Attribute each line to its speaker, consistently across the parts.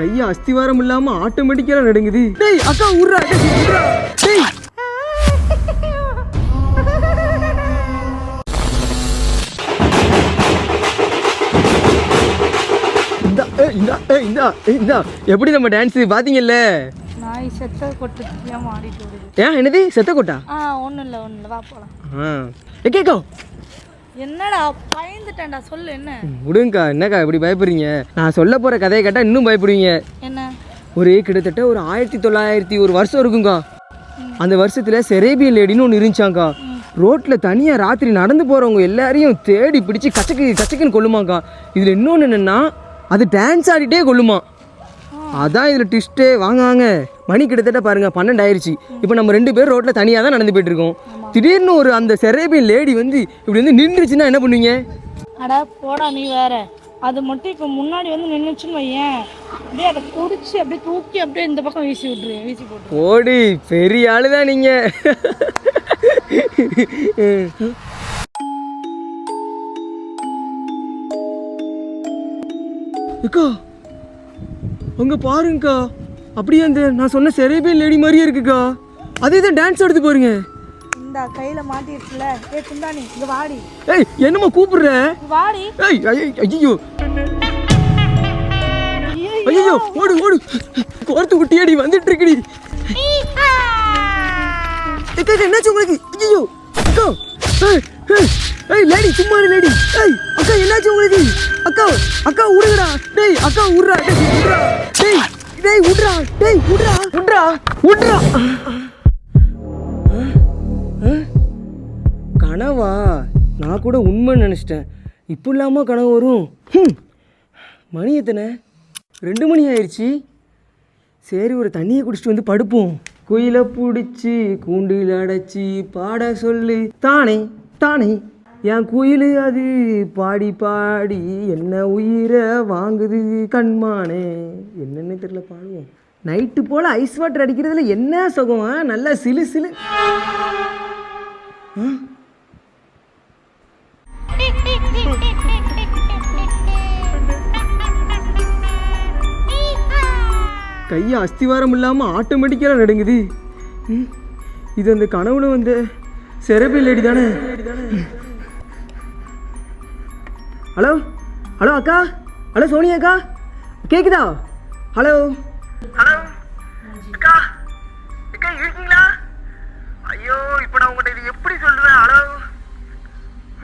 Speaker 1: கையை அஸ்திவாரம் இல்லாம ஆட்டோமேட்டிக்கா நடுங்குது. டேய் அக்கா உர்றா, டேய் எப்படி நம்ம டான்ஸ் பாத்தீங்கல்ல?
Speaker 2: நாய் செத்த கொட்டா மாறிட்டு வருது.
Speaker 1: ஏன் என்னது செத்த கொட்டா?
Speaker 2: ஒண்ணும் இல்ல வா போலாம்.
Speaker 1: கேக்கோ
Speaker 2: என்னடா பயந்துட்டேன்டா, சொல்லு என்ன?
Speaker 1: விடுங்கக்கா, என்னக்கா இப்படி பயப்படுறீங்க? நான் சொல்ல போற கதையை கேட்டா இன்னும் பயப்படுவீங்க.
Speaker 2: என்ன?
Speaker 1: ஒரு கிட்டத்தட்ட ஒரு 1900 வருஷம் இருக்குங்கக்கா. அந்த வருஷத்துல செரேபியன் லேடின்னு ஒன்று இருந்துச்சாங்க்கா. ரோட்ல தனியா ராத்திரி நடந்து போறவங்க எல்லாரையும் தேடி பிடிச்சி கச்சக்குன்னு கொல்லுமாக்கா. இதுல இன்னொன்று என்னன்னா, அது டான்ஸ் ஆடிட்டே கொல்லுமா. அதான் இதில் ட்விஸ்ட்டே. வாங்க மணி கிட்டத்தட்ட பாருங்க 12 ஆயிடுச்சு. இப்போ நம்ம 2 பேர் ரோட்டில் தனியாக தான் நடந்து போயிட்டு இருக்கோம். திடீர்னு ஒரு அந்த செரேபியன் லேடி வந்து இப்படி வந்து நின்றுச்சுன்னா என்ன பண்ணுவீங்க?
Speaker 2: அடா போடா நீ வேற. அது மட்டும் இப்போ முன்னாடி வந்து நின்றுச்சுன்னு வையேன், அப்படியே அதை குடிச்சு அப்படியே தூக்கி அப்படியே இந்த பக்கம் வீசி போட்டு.
Speaker 1: ஓடி பெரிய ஆளுதான் நீங்க. அக்கா அங்க பாருங்கக்கா, அப்படியே அந்த நான் சொன்ன செரேபியன் லேடி மாதிரியே இருக்குக்கா. அதே தான் டான்ஸ் எடுத்து போறீங்க.
Speaker 2: இந்த கையில மாட்டிருச்சுல. ஏய் குந்தானி இங்க வாடி.
Speaker 1: ஏய் என்னம்மா கூப்பிடுற? வாடி. ஏய் ஐயோ ஓடு கோர்த்து குட்டியாடி வந்துட்டு இருக்குடி. அக்கா என்னாச்சு உங்களுக்கு? ஐயோ அக்கா, ஏய் லேடி சும்மா லேடி. ஏய் அக்கா என்னாச்சு உங்களுக்கு? அக்கா உடுங்கடா. டேய் அக்கா உடுறா. டேய் உடுறா. கனவா? நான் கூட உண்மை நினச்சிட்டேன். இப்போ இல்லாமல் கனவு வரும்? மணி எத்தனை? 2 மணி ஆயிடுச்சு. சரி ஒரு தண்ணியை குடிச்சிட்டு வந்து படுப்போம். குயிலை பிடிச்சி கூண்டில் அடைச்சி பாட சொல்லு தானே என் குயில் அது பாடி என்ன உயிரை வாங்குது கண்மானே. என்னன்னு தெரியல, பாடுவோம். நைட்டு போல் ஐஸ் வாட்டர் அடிக்கிறதுல என்ன சுகம்? நல்லா சிலு கையை அஸ்திவாரம் இல்லாமல் ஆட்டோமேட்டிக்காக நடுங்குது. இது அந்த கனவுல வந்து செரேபியன் லேடி தானே? ஹலோ அக்கா. ஹலோ சோனியா அக்கா, கேக்குதா? ஹலோ அக்கா இருக்கீங்களா? ஐயோ இப்போ நான் உங்கள்கிட்ட இது எப்படி சொல்லுவேன்? ஹலோ,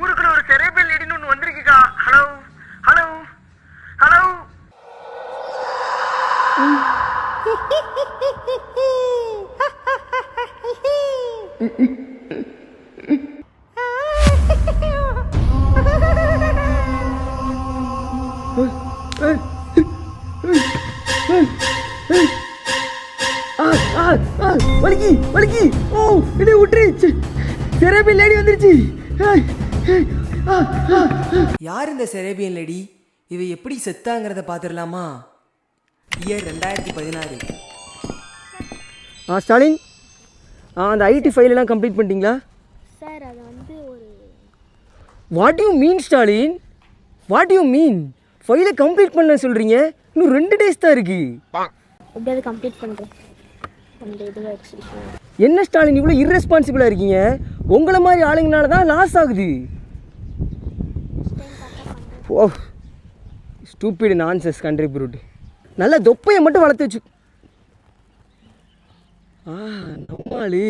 Speaker 1: ஊருக்குள்ள ஒரு செரேபியன் லேடின்னு ஒன்று வந்திருக்குக்கா. ஹலோ வலிக்கி. ஓ இதை விட்டுருச்சு. செரேபியன் லேடி வந்துருச்சு. யார் இந்த செரேபியன் லேடி? இவ எப்படி செத்தாங்கிறத பார்த்துடலாமா? இயர் 2016. ஸ்டாலின், அந்த ஐடி ஃபைலெல்லாம் கம்ப்ளீட் பண்ணிட்டீங்களா?
Speaker 3: சார் அது வந்து ஒரு
Speaker 1: what you mean Stalin? What you mean? ஃபைலை கம்ப்ளீட் பண்ண சொல்கிறீங்க? இன்னும் 2 டேஸ் தான் இருக்கு.
Speaker 3: எப்படியாவது கம்ப்ளீட் பண்ணுறேன்.
Speaker 1: என்ன ஸ்டாலின் இவ்வளோ இர்ரெஸ்பான்சிபிளாக இருக்கீங்க? உங்களை மாதிரி ஆளுங்கனால தான் லாஸ் ஆகுது. ஓ ஸ்டூபிட் நான்சென்ஸ் கண்ட்ரிபியூட். நல்லா தொப்பையை மட்டும் வளர்த்து வச்சு. நம்மளு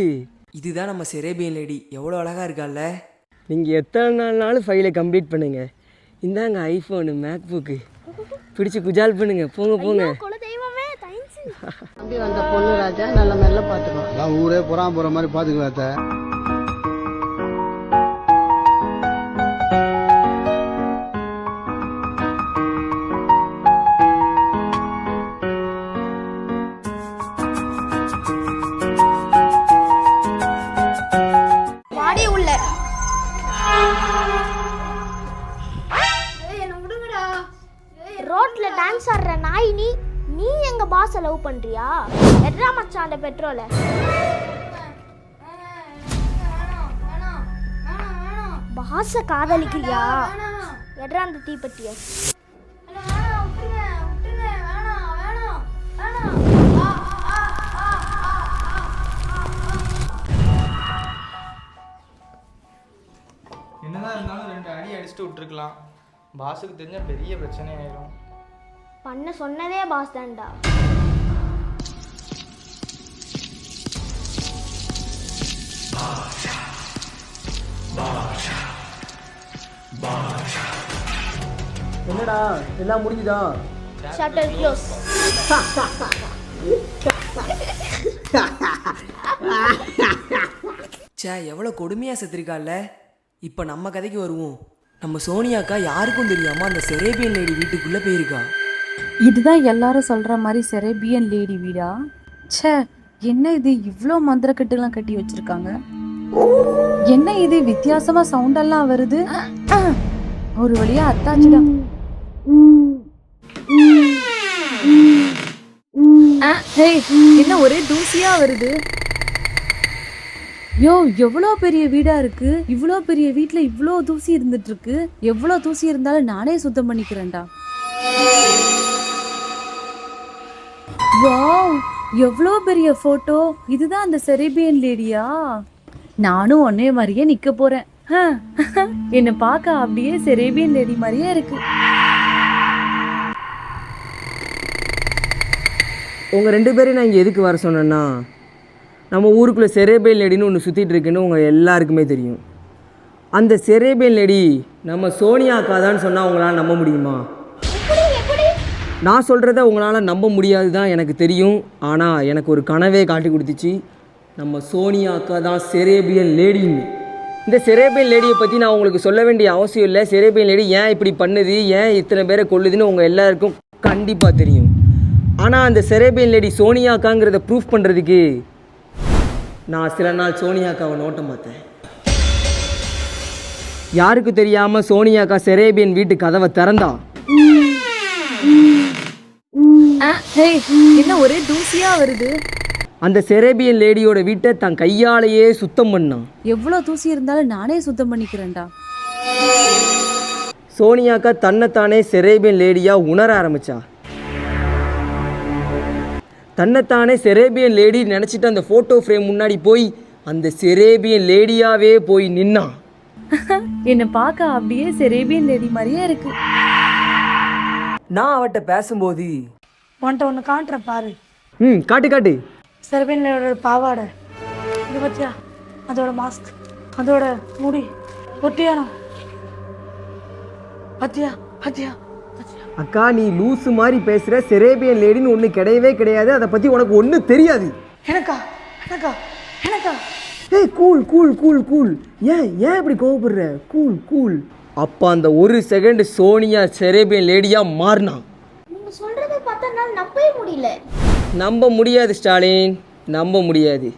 Speaker 1: இதுதான் நம்ம செரேபியன் லேடி. எவ்வளோ அழகாக இருக்கால. நீங்கள் எத்தனை நாள்னாலும் ஃபைலை கம்ப்ளீட் பண்ணுங்க. இந்தாங்க ஐஃபோனு மேக் புக்கு பிடிச்சி குஜால் பண்ணுங்க. போங்க.
Speaker 4: அப்படி வந்த பொண்ணு ராஜா நல்ல மெல்ல பார்த்துக்கோ. ஊரே புறாம போகிற மாதிரி பார்த்துக்குவேன்.
Speaker 3: ரோட்ல டான்ஸ் ஆடுற நாய் நீ எங்க பாஸை லவ் பண்றியா? எட்ரா மச்சான் அந்த பெட்ரோல. பாஸை காதலிக்கிறியா? எட்ரா அந்த தீப்பெட்டிய.
Speaker 5: விட்டுருக்கலாம். பாஸுக்கு தெரிஞ்சால் பெரிய பிரச்சனை ஆயிரும்.
Speaker 3: பண்ண சொன்னதே பாஸ் தான்டா.
Speaker 1: என்னடா எல்லாம் முடிஞ்சுதா?
Speaker 3: Shutter close.
Speaker 1: சே, எவ்வளோ கொடுமையாக செத்துருக்கால. இப்போ நம்ம கதைக்கு வருவோம். நம்ம சோனியாக்கா யாருக்கும் தெரியாமல் அந்த செரேபியன் லேடி வீட்டுக்குள்ளே போயிருக்கா.
Speaker 6: இதுதான் எல்லாரும் சொல்ற மாதிரி செரேபியன் லேடி வீடா? ச்சே, என்ன இது இவ்ளோ மந்திரக்கட்டுலாம் கட்டி வச்சிருக்காங்க? என்ன இது வித்தியாசமா சவுண்ட் எல்லாம் வருது? ஒரு வழியா அத்தாச்சுடா. என்ன ஒரே தூசியா வருது? யோ, எவ்வளோ பெரிய வீடா இருக்கு. இவ்வளோ பெரிய வீட்ல இவ்வளோ தூசி இருந்துட்டு இருக்கு. எவ்வளோ தூசி இருந்தாலும் நானே சுத்தம் பண்ணிக்கிறேன்டா. வாவ், எவ்வளோ பெரிய போட்டோ. இதுதான் அந்த செரேபியன் லேடியா? நானும் ஒன்னே மாதிரியே நிக்க போறேன். என்ன பார்க்க அப்படியே செரேபியன் லேடி மாதிரியே இருக்கு.
Speaker 1: உங்கள் 2 பேரையும் நான் இங்கே எதுக்கு வர சொன்னேன்னா, நம்ம ஊருக்குள்ளே செரேபியன் லேடின்னு ஒன்று சுற்றிட்டு இருக்குன்னு உங்கள் எல்லாருக்குமே தெரியும். அந்த செரேபியன் லேடி நம்ம சோனியாக்கா தான் சொன்னால் உங்களால் நம்ப முடியுமா? நான் சொல்கிறத உங்களால் நம்ப முடியாது தான் எனக்கு தெரியும். ஆனால் எனக்கு ஒரு கனவே காட்டி கொடுத்துச்சு. நம்ம சோனியாக்கா தான் செரேபியன் லேடின்னு. இந்த செரேபியன் லேடியை பற்றி நான் உங்களுக்கு சொல்ல வேண்டிய அவசியம் இல்லை. செரேபியன் லேடி ஏன் இப்படி பண்ணுது, ஏன் இத்தனை பேரை கொல்லுதுன்னு உங்கள் எல்லாருக்கும் கண்டிப்பாக தெரியும். ஆனால் அந்த செரேபியன் லேடி சோனியாக்காங்கிறத ப்ரூஃப் பண்ணுறதுக்கு நான் சில நாள் சோனியாக்காவை நோட்டம் பார்த்தேன். யாருக்கு தெரியாமல் சோனியாக்கா செரேபியன் வீட்டு கதவை திறந்தா.
Speaker 6: என்ன ஒரே தூசியா வருது?
Speaker 1: அந்த செரேபியன் லேடியோட வீட்டை தன் கையாலேயே சுத்தம் பண்ணான்.
Speaker 6: எவ்வளோ தூசி இருந்தாலும் நானே சுத்தம் பண்ணிக்கிறேன்டா.
Speaker 1: சோனியாக்கா தன்னைத்தானே செரேபியன் லேடியாக உணர ஆரம்பிச்சா. தன்னைத்தானே செரேபியன் லேடி நினச்சிட்டு அந்த ஃபோட்டோ ஃப்ரேம் முன்னாடி போய் அந்த செரேபியன் லேடியாவே போய் நின்னான்.
Speaker 6: என்னை பார்க்க அப்படியே செரேபியன் லேடி மாதிரியே இருக்கு.
Speaker 1: நான் அவட்ட பேசும்போது
Speaker 2: உன்ட்ட ஒன்று காட்டுற பாரு.
Speaker 1: காட்டு காட்டு.
Speaker 2: செரேபியனோட பாவாடை இது பத்தியா, அதோட மாஸ்க், அதோட முடி, ஒட்டியானம் பத்தியா பத்தியா.
Speaker 1: அக்கா, நீ லூஸு மாதிரி பேசுகிற. செரேபியன் லேடின்னு ஒன்று கிடையவே கிடையாது. அதை பற்றி உனக்கு ஒன்றும் தெரியாது.
Speaker 2: எனக்கா எனக்கா எனக்கா?
Speaker 1: ஏய், கூல் கூல் கூல் கூல். ஏன் இப்படி கோவப்படுற? Cool cool. அப்போ அந்த ஒரு செகண்ட் சோனியா செரேபியன் லேடியாக மாறினான்.
Speaker 3: நீங்க சொல்றதை பார்த்தா என்னால நம்பவே முடியல.
Speaker 1: நம்ப முடியாது ஸ்டாலின், நம்ப முடியாது.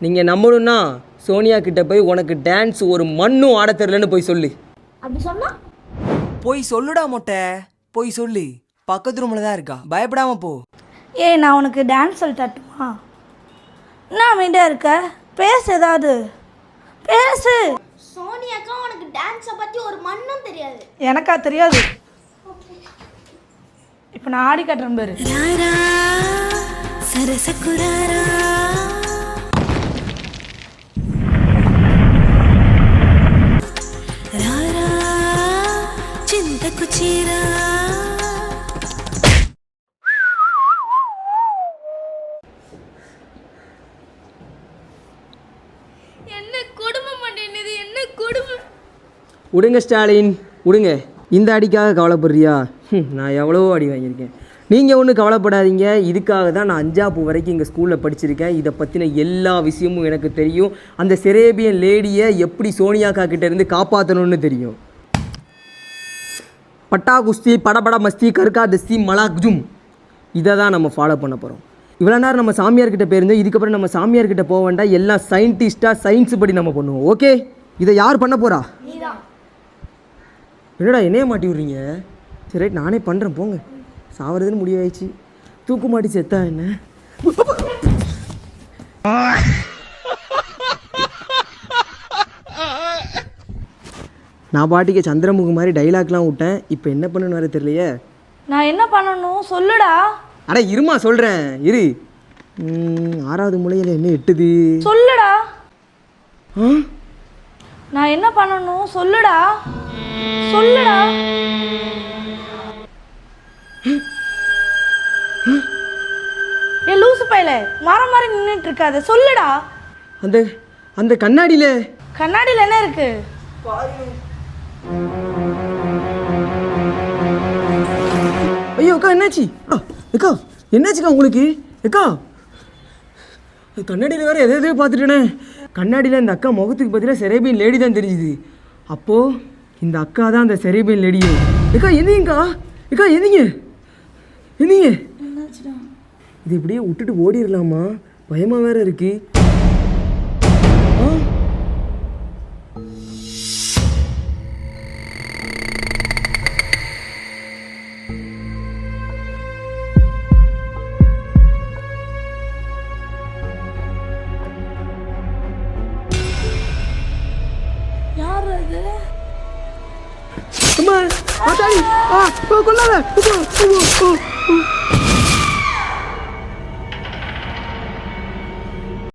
Speaker 1: நீங்கள் நம்பணும்னா சோனியா கிட்ட போய் உனக்கு டான்ஸ் ஒரு மண்ணும் ஆட தெரிலன்னு போய் சொல்லு.
Speaker 3: அப்படி சொன்னா
Speaker 1: போய் சொல்லுடா மொட்டை, போய் சொல்லு. பக்கத்து ரூமில் தான் இருக்கா, பயப்படாம போ.
Speaker 2: ஏய், நான் உனக்கு டான்ஸ் சொல்லி தட்டுமா? என்ன அமைதியாக இருக்க? பேசு, ஏதாவது பேசு.
Speaker 3: சோனியாக்கா உனக்கு டான்ஸை பத்தி ஒரு மண்ணும் தெரியாது.
Speaker 2: எனக்கா தெரியாது? இப்போ நான் ஆடி காட்டுறேன் பேரு.
Speaker 3: என்ன கொடுமை பண்ணேன், என்ன கொடுமை.
Speaker 1: விடுங்க ஸ்டாலின், விடுங்க. இந்த அடிக்காக கவலைப்படுறியா? நான் எவ்வளவோ அடி வாங்கியிருக்கேன். நீங்கள் ஒன்றும் கவலைப்படாதீங்க. இதுக்காக தான் நான் 5ஆம் வரைக்கும் எங்கள் ஸ்கூலில் படிச்சிருக்கேன். இதை பற்றின எல்லா விஷயமும் எனக்கு தெரியும். அந்த செரேபியன் லேடியை எப்படி சோனியாக்கா கிட்டேருந்து காப்பாற்றணும்னு தெரியும். பட்டா குஸ்தி, படபட மஸ்தி, கருக்கா தஸ்தி, மலாக்ஜும், இதை தான் நம்ம ஃபாலோ பண்ண போகிறோம். இவ்வளோ நேரம் நம்ம சாமியார்கிட்ட போயிருந்தோம். இதுக்கப்புறம் நம்ம சாமியார்கிட்ட போக வேண்டாம். எல்லாம் சயின்டிஸ்டாக சயின்ஸ் படி நம்ம பண்ணுவோம். ஓகே, இதை யார் பண்ண போகிறா? என்னடா என்னைய மாட்டி விட்றீங்க? சரி ரைட், நானே பண்ணுறேன், போங்க. சாவறதுன்னு முடிவாயிடுச்சு. தூக்கு மாட்டி செத்தா என்ன? நான் பாட்டிக்கு சந்திரமுகி மாதிரி டைலாக்லாம் விட்டேன். இப்போ என்ன பண்ணுன்னு வேறு தெரியலையே.
Speaker 2: நான் என்ன பண்ணணும் சொல்லுடா.
Speaker 1: அட இருமா சொல்கிறேன், இரு. 6வது மூலையில் என்ன எட்டுது?
Speaker 2: சொல்லுடா. நான் என்ன பண்ணணும் சொல்லுடா. சொல்லுடா. ஏ லூசு பையல, மரம் மாதிரி நின்றுட்டு இருக்காத, சொல்லுடா.
Speaker 1: அந்த அந்த கண்ணாடியில்
Speaker 2: கண்ணாடியில் என்ன இருக்கு?
Speaker 1: ஐயோ அக்கா என்னாச்சு? அக்கா என்னாச்சுக்கா உங்களுக்கு? அக்கா கண்ணாடியில் வேறு எதை பார்த்துட்டேனே. கண்ணாடியில் இந்த அக்கா முகத்துக்கு பார்த்தீங்கன்னா செரேபியன் லேடி தான் தெரிஞ்சுது. அப்போது இந்த அக்கா தான் அந்த செரேபியன் லேடியே. அக்கா எந்திங்கக்கா, அக்கா எந்திங்க எந்திங்க. இது இப்படியே விட்டுட்டு ஓடிடலாமா? பயமாக வேற இருக்கு.
Speaker 2: யார் அது?
Speaker 1: அம்மா ஆத்தாடி, கொல்லாத.